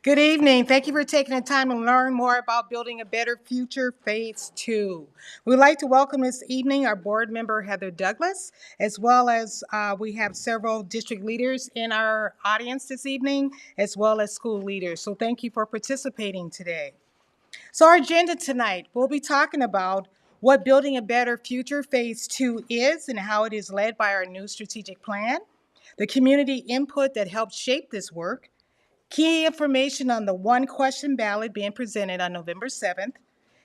Good evening. Thank you for taking the time to learn more about Building a Better Future Phase 2. We'd like to welcome this evening our board member, Heather Douglas, as well as we have several district leaders in our audience this evening, as well as school leaders. So thank you for participating today. So our agenda tonight, we'll be talking about what Building a Better Future Phase 2 is and how it is led by our new strategic plan, the community input that helped shape this work, key information on the one question ballot being presented on November 7th,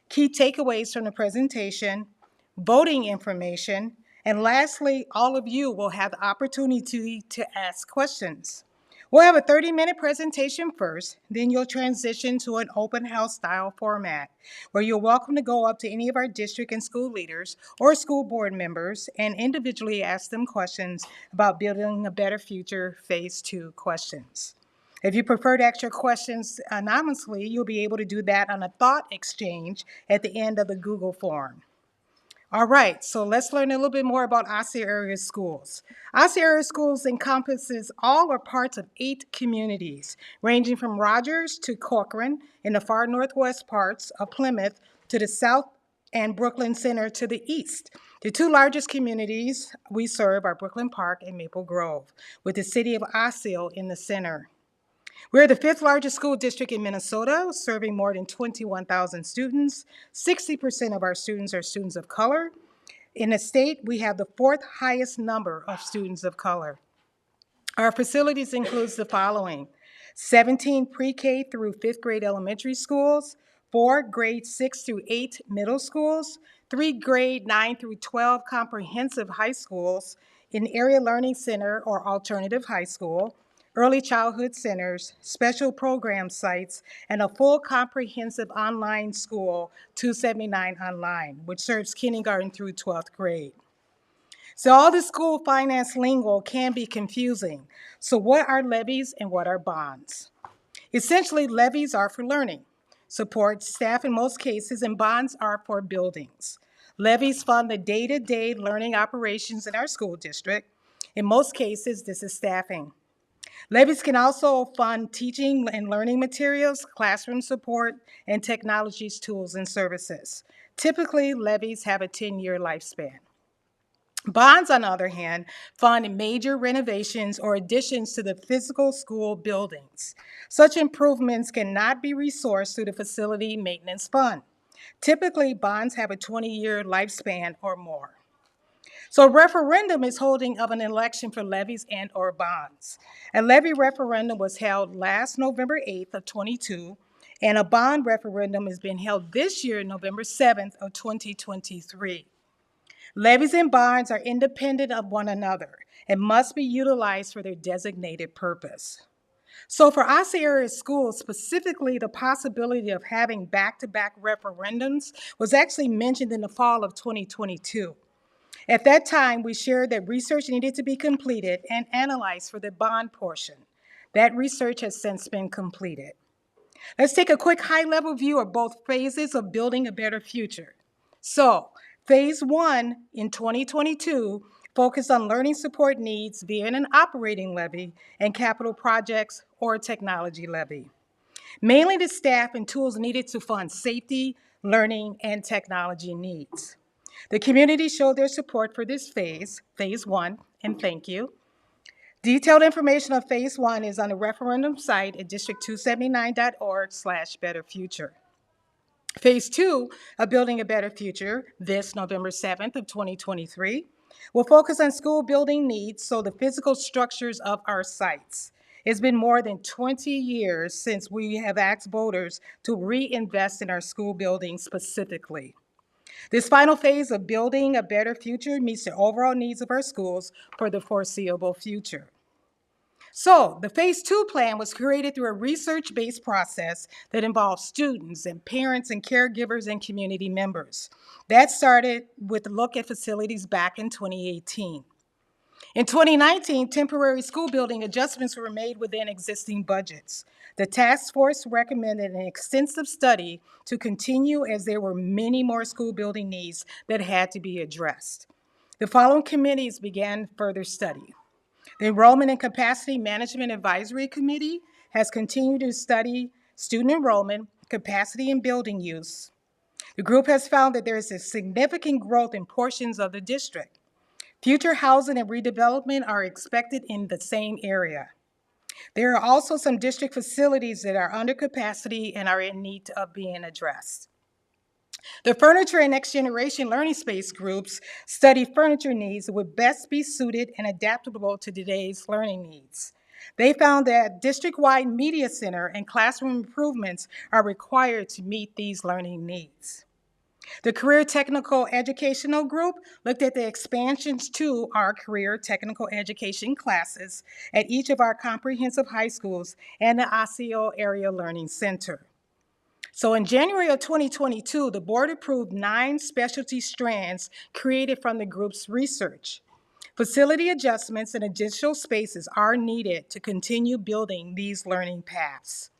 key takeaways from the presentation, voting information, and lastly, all of you will have the opportunity to ask questions. We'll have a 30-minute presentation first, then you'll transition to an open house style format where you're welcome to go up to any of our district and school leaders or school board members and individually ask them questions about Building a Better Future Phase 2 questions. If you prefer to ask your questions anonymously, you'll be able to do that on a thought exchange at the end of the Google form. All right, so let's learn a little bit more about Osceola area schools. Osceola area schools encompasses all or parts of 8 communities, ranging from Rogers to Corcoran in the far northwest parts of Plymouth to the south and Brooklyn Center to the east. The 2 largest communities we serve are Brooklyn Park and Maple Grove, with the city of Osceola in the center. We're the 5th largest school district in Minnesota, serving more than 21,000 students. 60% of our students are students of color. In the state, we have the 4th highest number of students of color. Our facilities includes the following: 17 pre-K through 5th grade elementary schools, 4 grade 6 through 8 middle schools, 3 grade 9 through 12 comprehensive high schools, an area learning center or alternative high school, early childhood centers, special program sites, and a full comprehensive online school, 279 Online, which serves kindergarten through 12th grade. So all the school finance lingo can be confusing. So what are levies and what are bonds? Essentially, levies are for learning, support staff in most cases, and bonds are for buildings. Levies fund the day-to-day learning operations in our school district. In most cases, this is staffing. Levies can also fund teaching and learning materials, classroom support, and technologies, tools, and services. Typically, levies have a 10-year lifespan. Bonds, on the other hand, fund major renovations or additions to the physical school buildings. Such improvements cannot be resourced through the Facility Maintenance Fund. Typically, bonds have a 20-year lifespan or more. So a referendum is holding of an election for levies and or bonds. A levy referendum was held last November 8th of 22, and a bond referendum is being held this year, November 7th of 2023. Levies and bonds are independent of one another and must be utilized for their designated purpose. So for Osceola area schools, specifically the possibility of having back-to-back referendums was actually mentioned in the fall of 2022. At that time, we shared that research needed to be completed and analyzed for the bond portion. That research has since been completed. Let's take a quick high-level view of both phases of Building a Better Future. So, Phase 1 in 2022 focused on learning support needs via an operating levy and capital projects or technology levy. Mainly the staff and tools needed to fund safety, learning, and technology needs. The community showed their support for this phase, Phase 1, and thank you. Detailed information on Phase 1 is on the referendum site at district279.org/betterfuture. Phase 2 of Building a Better Future, this November 7th of 2023, will focus on school building needs, so the physical structures of our sites. It's been more than 20 years since we have asked voters to reinvest in our school buildings specifically. This final phase of Building a Better Future meets the overall needs of our schools for the foreseeable future. So, the Phase 2 plan was created through a research-based process that involves students and parents and caregivers and community members. That started with a look at facilities back in 2018. In 2019, temporary school building adjustments were made within existing budgets. The task force recommended an extensive study to continue as there were many more school building needs that had to be addressed. The following committees began further study. The Enrollment and Capacity Management Advisory Committee has continued to study student enrollment, capacity, and building use. The group has found that there is a significant growth in portions of the district. Future housing and redevelopment are expected in the same area. There are also some district facilities that are under capacity and are in need of being addressed. The Furniture and Next Generation Learning Space groups study furniture needs that would best be suited and adaptable to today's learning needs. They found that district-wide media center and classroom improvements are required to meet these learning needs. The Career Technical Educational Group looked at the expansions to our career technical education classes at each of our comprehensive high schools and the Osseo Area Learning Center. So in January of 2022, the board approved 9 specialty strands created from the group's research. Facility adjustments and additional spaces are needed to continue building these learning paths.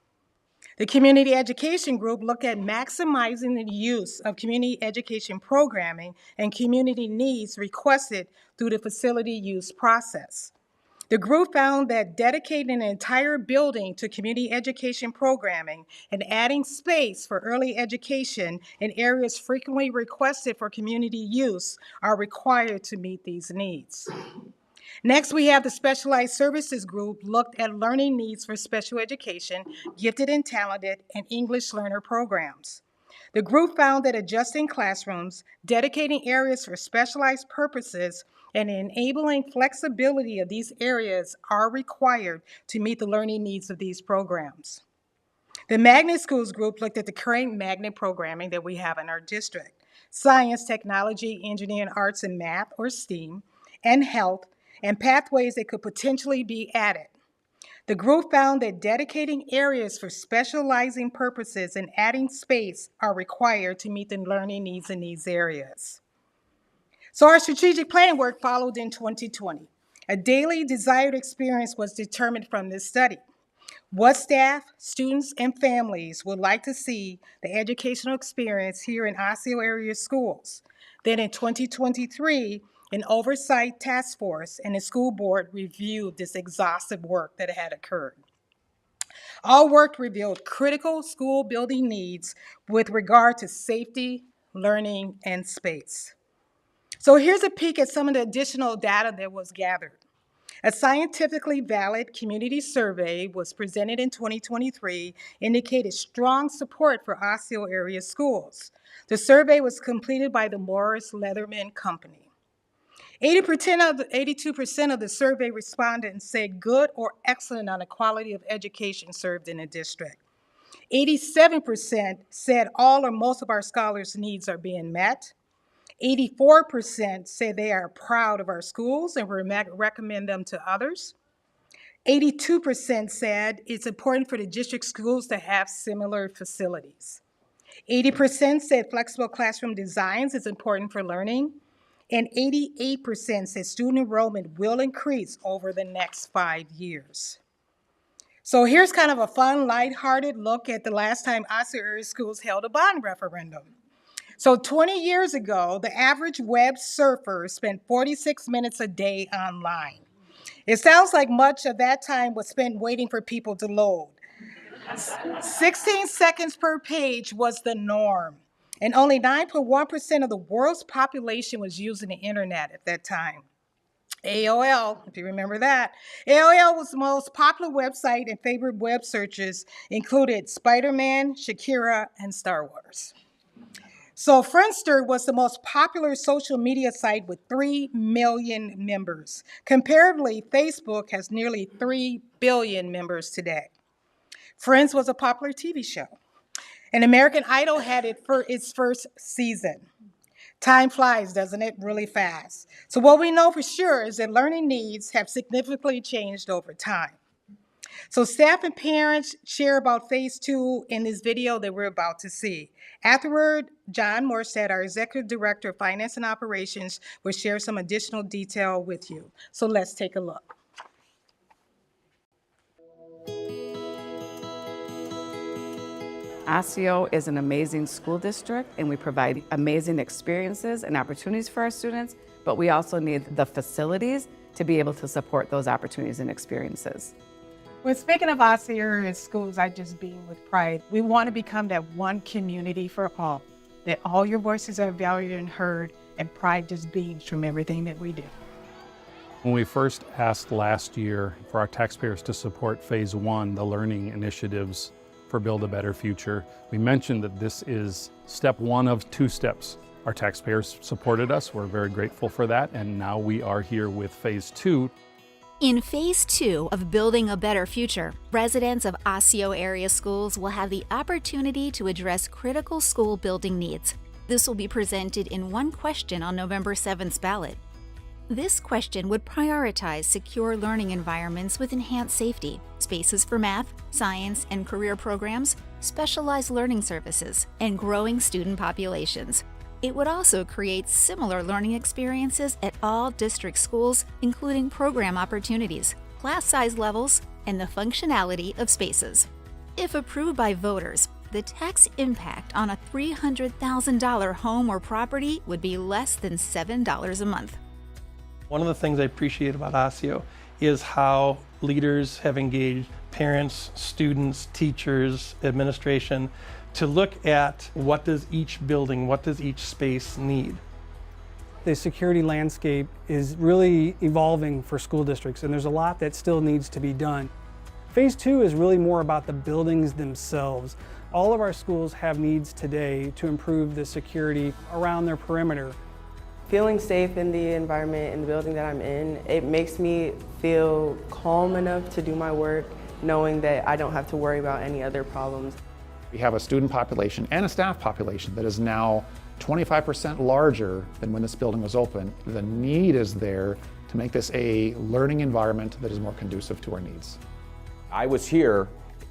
The Community Education Group looked at maximizing the use of community education programming and community needs requested through the facility use process. The group found that dedicating an entire building to community education programming and adding space for early education in areas frequently requested for community use are required to meet these needs. Next, we have the Specialized Services Group looked at learning needs for special education, gifted and talented, and English learner programs. The group found that adjusting classrooms, dedicating areas for specialized purposes, and enabling flexibility of these areas are required to meet the learning needs of these programs. The Magnet Schools Group looked at the current magnet programming that we have in our district: science, technology, engineering, arts, and math, or STEAM, and health, and pathways that could potentially be added. The group found that dedicating areas for specializing purposes and adding space are required to meet the learning needs in these areas. So our strategic plan work followed in 2020. A daily desired experience was determined from this study. What staff, students, and families would like to see the educational experience here in Osseo area schools. Then in 2023, an oversight task force and the school board reviewed this exhaustive work that had occurred. All work revealed critical school building needs with regard to safety, learning, and space. So here's a peek at some of the additional data that was gathered. A scientifically valid community survey was presented in 2023, indicated strong support for Osseo area schools. The survey was completed by the Morris Leatherman Company. 82% of the survey respondents said good or excellent on the quality of education served in the district. 87% said all or most of our scholars' needs are being met. 84% say they are proud of our schools and recommend them to others. 82% said it's important for the district schools to have similar facilities. 80% said flexible classroom designs is important for learning. And 88% said student enrollment will increase over the next 5 years. So here's kind of a fun, lighthearted look at the last time Osseo area schools held a bond referendum. So 20 years ago, the average web surfer spent 46 minutes a day online. It sounds like much of that time was spent waiting for people to load. 16 seconds per page was the norm, and only 9.1% of the world's population was using the internet at that time. AOL, if you remember that. AOL was the most popular website, and favorite web searches included Spider-Man, Shakira, and Star Wars. So Friendster was the most popular social media site with 3 million members. Comparatively, Facebook has nearly 3 billion members today. Friends was a popular TV show, and American Idol had it for its first season. Time flies, doesn't it? Really fast. So what we know for sure is that learning needs have significantly changed over time. So staff and parents share about phase 2 in this video that we're about to see. Afterward, John Morstead, our Executive Director of Finance and Operations, will share some additional detail with you. So let's take a look. Osseo is an amazing school district, and we provide amazing experiences and opportunities for our students, but we also need the facilities to be able to support those opportunities and experiences. When speaking of Osseo area schools, I just beam with pride. We want to become that one community for all, that all your voices are valued and heard, and pride just beams from everything that we do. When we first asked last year for our taxpayers to support Phase 1, the learning initiatives for Build a Better Future, we mentioned that this is step 1 of 2 steps. Our taxpayers supported us, we're very grateful for that, and now we are here with Phase 2. In Phase 2 of Building a Better Future, residents of Osseo area schools will have the opportunity to address critical school building needs. This will be presented in one question on November 7th's ballot. This question would prioritize secure learning environments with enhanced safety, spaces for math, science, and career programs, specialized learning services, and growing student populations. It would also create similar learning experiences at all district schools, including program opportunities, class size levels, and the functionality of spaces. If approved by voters, the tax impact on a $300,000 home or property would be less than $7 a month. One of the things I appreciate about Osseo is how leaders have engaged parents, students, teachers, administration to look at what does each building, what does each space need. The security landscape is really evolving for school districts, and there's a lot that still needs to be done. Phase 2 is really more about the buildings themselves. All of our schools have needs today to improve the security around their perimeter. Feeling safe in the environment, in the building that I'm in, it makes me feel calm enough to do my work, knowing that I don't have to worry about any other problems. We have a student population and a staff population that is now 25% larger than when this building was open. The need is there to make this a learning environment that is more conducive to our needs. I was here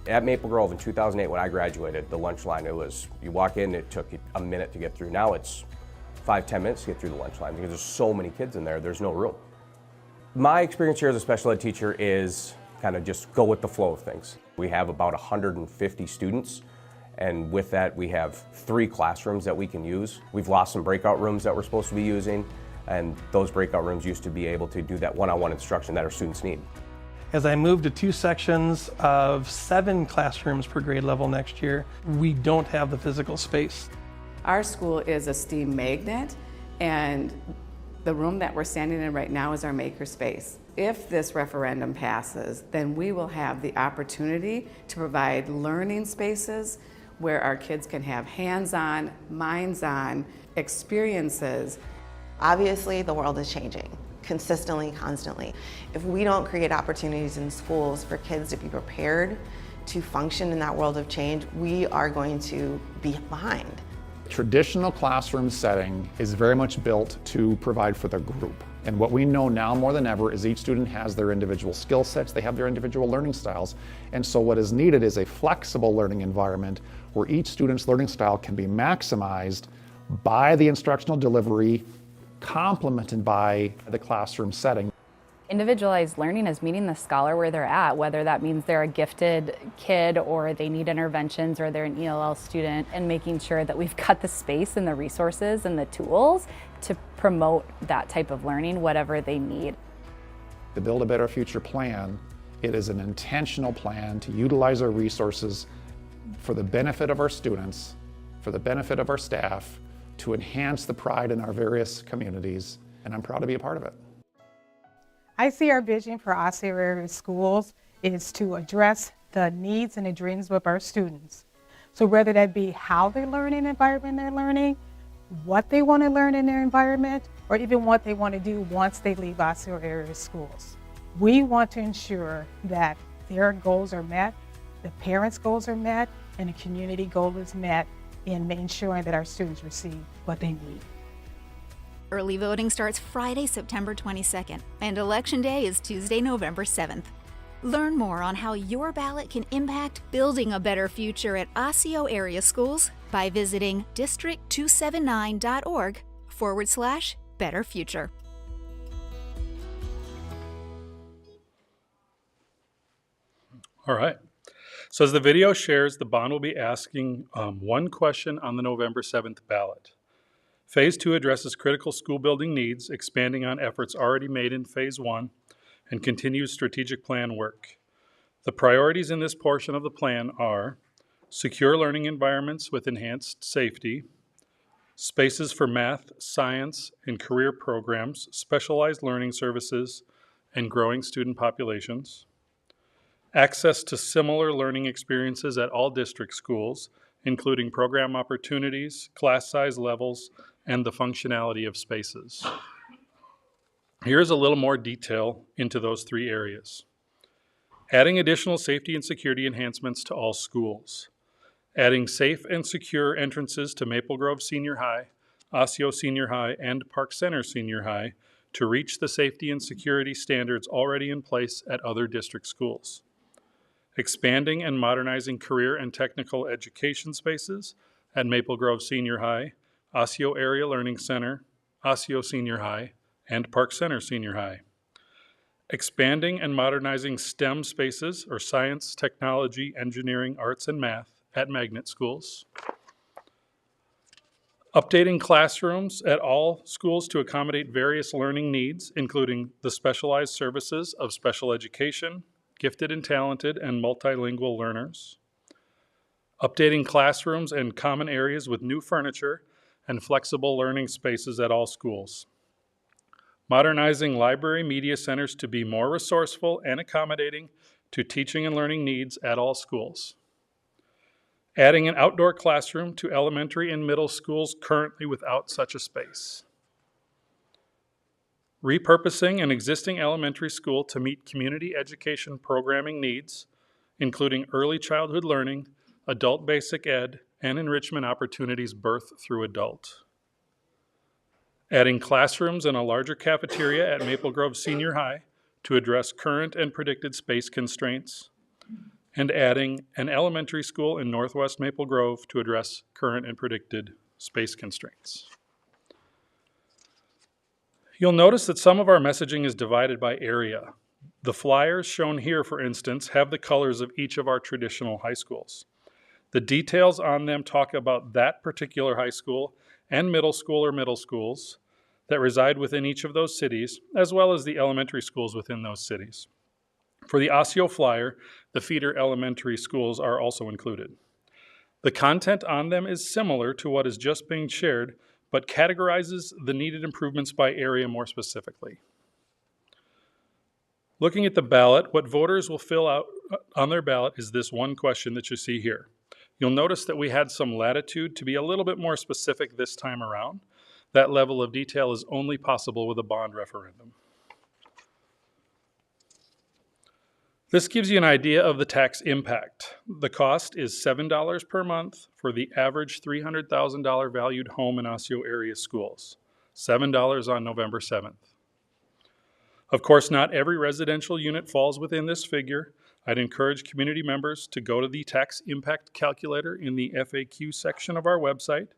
at Maple Grove in 2008 when I graduated. The lunch line, it was, you walk in, it took a minute to get through. Now it's 5-10 minutes to get through the lunch line because there's so many kids in there, there's no room. My experience here as a special ed teacher is kind of just go with the flow of things. We have about 150 students, and with that we have 3 classrooms that we can use. We've lost some breakout rooms that we're supposed to be using, and those breakout rooms used to be able to do that one-on-one instruction that our students need. As I move to 2 sections of 7 classrooms per grade level next year, we don't have the physical space. Our school is a STEAM magnet, and the room that we're standing in right now is our maker space. If this referendum passes, then we will have the opportunity to provide learning spaces where our kids can have hands-on, minds-on experiences. Obviously, the world is changing consistently, constantly. If we don't create opportunities in schools for kids to be prepared to function in that world of change, we are going to be behind. Traditional classroom setting is very much built to provide for the group. And what we know now more than ever is each student has their individual skill sets, they have their individual learning styles. And so what is needed is a flexible learning environment where each student's learning style can be maximized by the instructional delivery, complemented by the classroom setting. Individualized learning is meeting the scholar where they're at, whether that means they're a gifted kid or they need interventions or they're an ELL student, and making sure that we've got the space and the resources and the tools to promote that type of learning, whatever they need. The Build a Better Future plan, it is an intentional plan to utilize our resources for the benefit of our students, for the benefit of our staff, to enhance the pride in our various communities, and I'm proud to be a part of it. I see our vision for Osseo area schools is to address the needs and the dreams of our students. So whether that be how they learn in the environment they're learning, what they want to learn in their environment, or even what they want to do once they leave Osseo area schools. We want to ensure that their goals are met, the parents' goals are met, and the community goal is met in ensuring that our students receive what they need. Early voting starts Friday, September 22nd, and Election Day is Tuesday, November 7th. Learn more on how your ballot can impact building a better future at Osseo area schools by visiting district279.org/Better Future. All right. So as the video shares, the bond will be asking one question on the November 7th ballot. Phase 2 addresses critical school building needs, expanding on efforts already made in Phase 1, and continues strategic plan work. The priorities in this portion of the plan are secure learning environments with enhanced safety, spaces for math, science, and career programs, specialized learning services, and growing student populations, access to similar learning experiences at all district schools, including program opportunities, class size levels, and the functionality of spaces. Here's a little more detail into those three areas. Adding additional safety and security enhancements to all schools. Adding safe and secure entrances to Maple Grove Senior High, Osseo Senior High, and Park Center Senior High to reach the safety and security standards already in place at other district schools. Expanding and modernizing career and technical education spaces at Maple Grove Senior High, Osseo Area Learning Center, Osseo Senior High, and Park Center Senior High. Expanding and modernizing STEM spaces, or science, technology, engineering, arts, and math, at magnet schools. Updating classrooms at all schools to accommodate various learning needs, including the specialized services of special education, gifted and talented, and multilingual learners. Updating classrooms and common areas with new furniture and flexible learning spaces at all schools. Modernizing library media centers to be more resourceful and accommodating to teaching and learning needs at all schools. Adding an outdoor classroom to elementary and middle schools currently without such a space. Repurposing an existing elementary school to meet community education programming needs, including early childhood learning, adult basic ed, and enrichment opportunities birth through adult. Adding classrooms and a larger cafeteria at Maple Grove Senior High to address current and predicted space constraints, and adding an elementary school in Northwest Maple Grove to address current and predicted space constraints. You'll notice that some of our messaging is divided by area. The flyers shown here, for instance, have the colors of each of our traditional high schools. The details on them talk about that particular high school and middle school or middle schools that reside within each of those cities, as well as the elementary schools within those cities. For the Osseo flyer, the feeder elementary schools are also included. The content on them is similar to what is just being shared, but categorizes the needed improvements by area more specifically. Looking at the ballot, what voters will fill out on their ballot is this one question that you see here. You'll notice that we had some latitude to be a little bit more specific this time around. That level of detail is only possible with a bond referendum. This gives you an idea of the tax impact. The cost is $7 per month for the average $300,000 valued home in Osseo area schools. $7 on November 7th. Of course, not every residential unit falls within this figure. I'd encourage community members to go to the tax impact calculator in the FAQ section of our website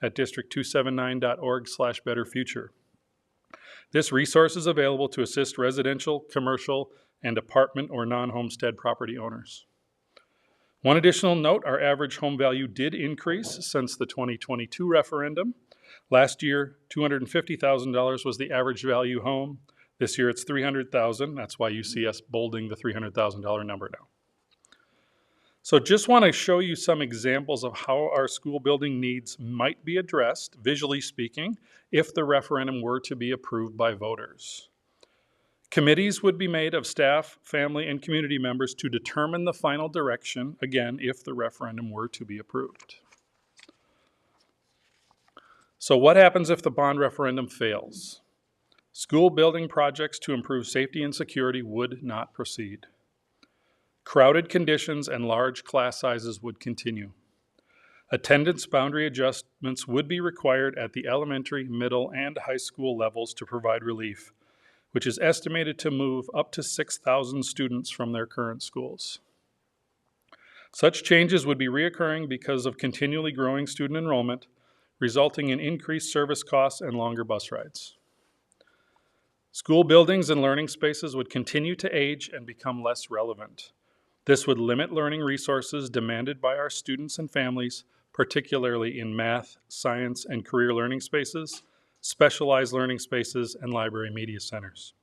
at district279.org/betterfuture. This resource is available to assist residential, commercial, and apartment or non-homestead property owners. One additional note, our average home value did increase since the 2022 referendum. Last year, $250,000 was the average value home. This year it's $300,000. That's why you see us bolding the $300,000 number now. So just want to show you some examples of how our school building needs might be addressed, visually speaking, if the referendum were to be approved by voters. Committees would be made of staff, family, and community members to determine the final direction, again, if the referendum were to be approved. So what happens if the bond referendum fails? School building projects to improve safety and security would not proceed. Crowded conditions and large class sizes would continue. Attendance boundary adjustments would be required at the elementary, middle, and high school levels to provide relief, which is estimated to move up to 6,000 students from their current schools. Such changes would be reoccurring because of continually growing student enrollment, resulting in increased service costs and longer bus rides. School buildings and learning spaces would continue to age and become less relevant. This would limit learning resources demanded by our students and families, particularly in math, science, and career learning spaces, specialized learning spaces, and library media centers.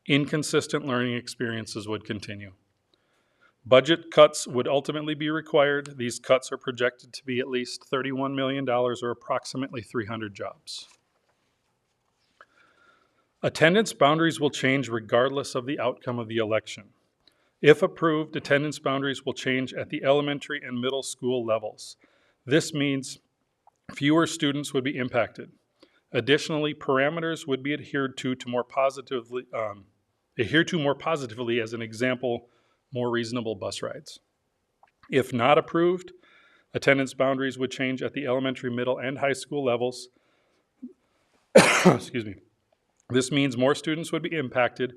Inconsistent learning experiences would continue. Budget cuts would ultimately be required. These cuts are projected to be at least $31 million or approximately 300 jobs. Attendance boundaries will change regardless of the outcome of the election. If approved, attendance boundaries will change at the elementary and middle school levels. This means fewer students would be impacted. Additionally, parameters would be adhered to more positively, as an example, more reasonable bus rides. If not approved, attendance boundaries would change at the elementary, middle, and high school levels. Excuse me. This means more students would be impacted,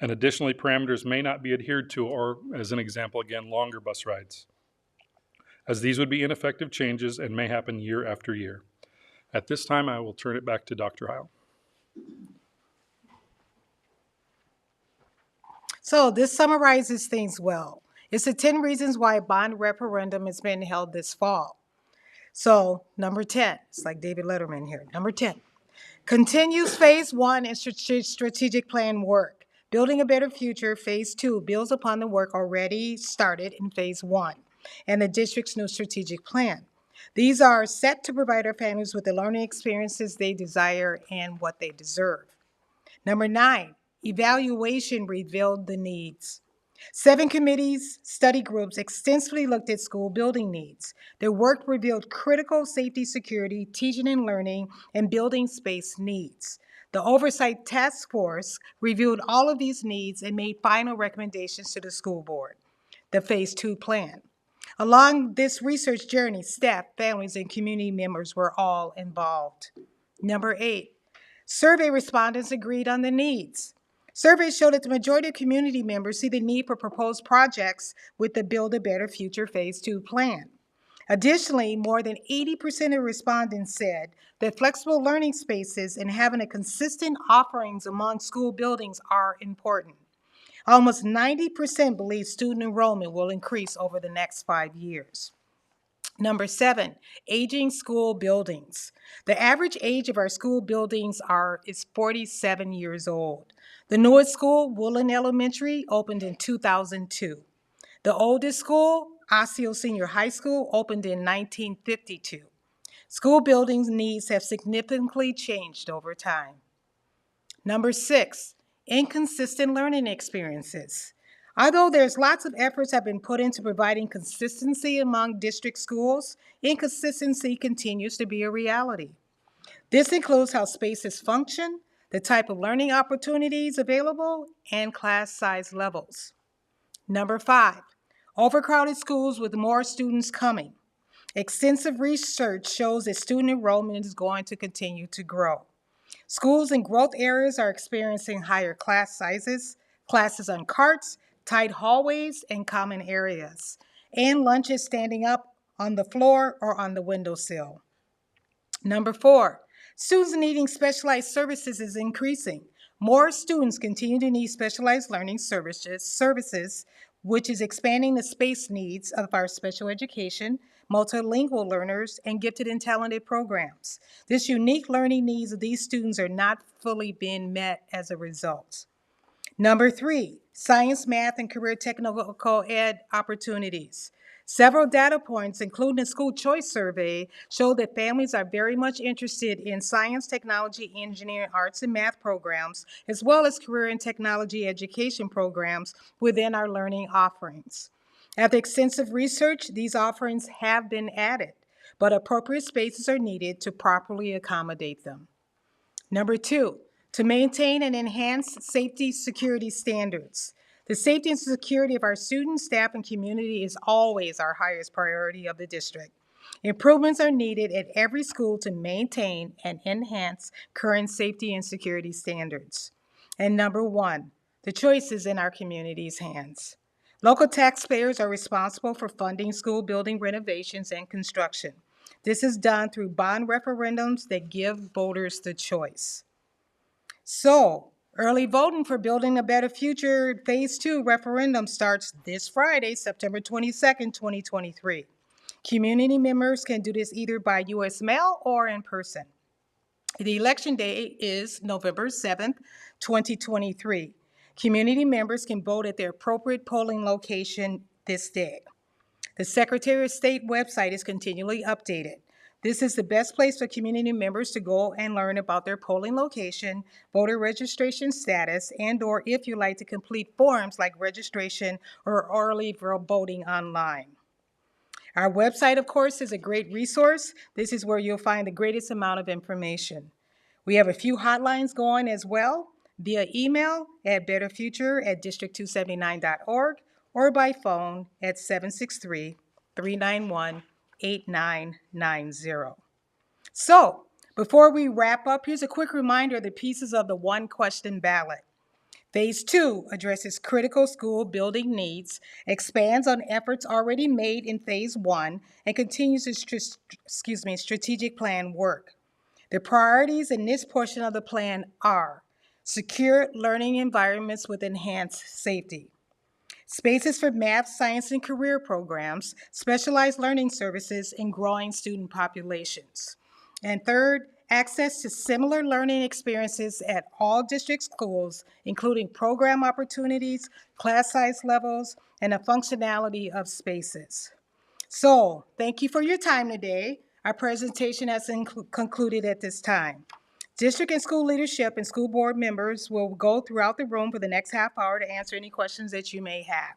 and additionally, parameters may not be adhered to, or as an example, again, longer bus rides, as these would be ineffective changes and may happen year after year. At this time, I will turn it back to Dr. Heil. So this summarizes things well. It's the 10 reasons why a bond referendum is being held this fall. So number 10, it's like David Letterman here. Number 10, continues phase 1 and strategic plan work. Building a Better Future, phase 2 builds upon the work already started in phase 1 and the district's new strategic plan. These are set to provide our families with the learning experiences they desire and what they deserve. Number 9, evaluation revealed the needs. 7 committees, study groups extensively looked at school building needs. Their work revealed critical safety, security, teaching and learning, and building space needs. The Oversight Task Force reviewed all of these needs and made final recommendations to the school board, the Phase 2 plan. Along this research journey, staff, families, and community members were all involved. Number 8, survey respondents agreed on the needs. Surveys show that the majority of community members see the need for proposed projects with the Build a Better Future Phase 2 plan. Additionally, more than 80% of respondents said that flexible learning spaces and having a consistent offerings among school buildings are important. Almost 90% believe student enrollment will increase over the next 5 years. Number 7, aging school buildings. The average age of our school buildings is 47 years old. The newest school, Woodland Elementary, opened in 2002. The oldest school, Osseo Senior High School, opened in 1952. School buildings needs have significantly changed over time. Number 6, inconsistent learning experiences. Although there's lots of efforts have been put into providing consistency among district schools, inconsistency continues to be a reality. This includes how spaces function, the type of learning opportunities available, and class size levels. Number 5, overcrowded schools with more students coming. Extensive research shows that student enrollment is going to continue to grow. Schools in growth areas are experiencing higher class sizes, classes on carts, tight hallways, and common areas, and lunches standing up on the floor or on the windowsill. Number 4, students needing specialized services is increasing. More students continue to need specialized learning services, which is expanding the space needs of our special education, multilingual learners, and gifted and talented programs. This unique learning needs of these students are not fully being met as a result. Number 3, science, math, and career technical ed opportunities. Several data points, including the school choice survey, show that families are very much interested in science, technology, engineering, arts, and math programs, as well as career and technology education programs within our learning offerings. After extensive research, these offerings have been added, but appropriate spaces are needed to properly accommodate them. Number 2, to maintain and enhance safety security standards. The safety and security of our students, staff, and community is always our highest priority of the district. Improvements are needed at every school to maintain and enhance current safety and security standards. And number 1, the choice is in our community's hands. Local taxpayers are responsible for funding school building renovations and construction. This is done through bond referendums that give voters the choice. So, early voting for Building a Better Future Phase 2 referendum starts this Friday, September 22nd, 2023. Community members can do this either by U.S. mail or in person. The election day is November 7th, 2023. Community members can vote at their appropriate polling location this day. The Secretary of State website is continually updated. This is the best place for community members to go and learn about their polling location, voter registration status, and/or if you like to complete forms like registration or early voting online. Our website, of course, is a great resource. This is where you'll find the greatest amount of information. We have a few hotlines going as well, via email at betterfuture@district279.org or by phone at 763-391-8990. So, before we wrap up, here's a quick reminder of the pieces of the one-question ballot. Phase 2 addresses critical school building needs, expands on efforts already made in Phase 1, and continues its strategic plan work. The priorities in this portion of the plan are secure learning environments with enhanced safety, spaces for math, science, and career programs, specialized learning services, and growing student populations. And third, access to similar learning experiences at all district schools, including program opportunities, class size levels, and the functionality of spaces. So, thank you for your time today. Our presentation has concluded at this time. District and school leadership and school board members will go throughout the room for the next half hour to answer any questions that you may have.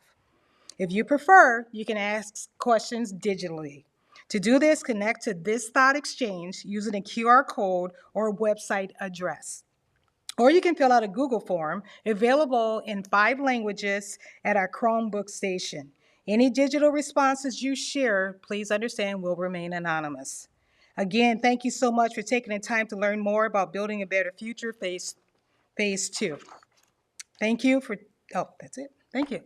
If you prefer, you can ask questions digitally. To do this, connect to this thought exchange using a QR code or website address. Or you can fill out a Google form available in 5 languages at our Chromebook station. Any digital responses you share, please understand, will remain anonymous. Again, thank you so much for taking the time to learn more about Building a Better Future Phase 2. Thank you for, oh, that's it. Thank you.